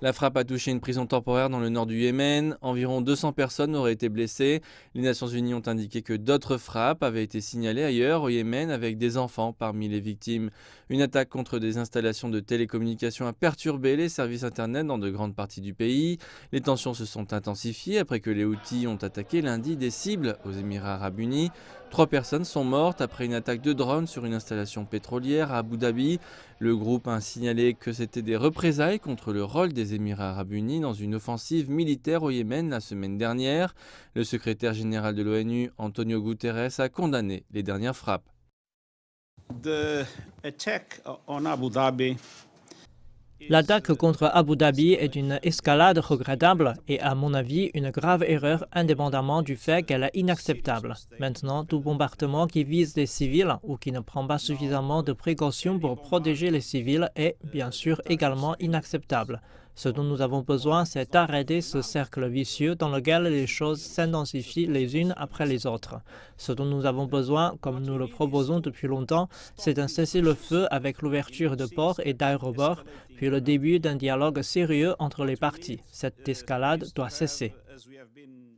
La frappe a touché une prison temporaire dans le nord du Yémen. Environ 200 personnes auraient été blessées. Les Nations Unies ont indiqué que d'autres frappes avaient été signalées ailleurs au Yémen avec des enfants parmi les victimes. Une attaque contre des installations de télécommunications a perturbé les services Internet dans de grandes parties du pays. Les tensions se sont intensifiées après que les Houthis ont attaqué lundi des cibles aux Émirats arabes unis. 3 personnes sont mortes après une attaque de drone sur une installation pétrolière à Abu Dhabi. Le groupe a signalé que c'était des représailles contre le rôle des Émirats arabes unis dans une offensive militaire au Yémen la semaine dernière. Le secrétaire général de l'ONU, Antonio Guterres, a condamné les dernières frappes. The attack on Abu Dhabi L'attaque contre Abu Dhabi est une escalade regrettable et, à mon avis, une grave erreur indépendamment du fait qu'elle est inacceptable. Maintenant, tout bombardement qui vise des civils ou qui ne prend pas suffisamment de précautions pour protéger les civils est, bien sûr, également inacceptable. Ce dont nous avons besoin, c'est d'arrêter ce cercle vicieux dans lequel les choses s'intensifient les unes après les autres. Ce dont nous avons besoin, comme nous le proposons depuis longtemps, c'est un cessez-le-feu avec l'ouverture de ports et d'aéroports, puis le début d'un dialogue sérieux entre les parties. Cette escalade doit cesser. as we have been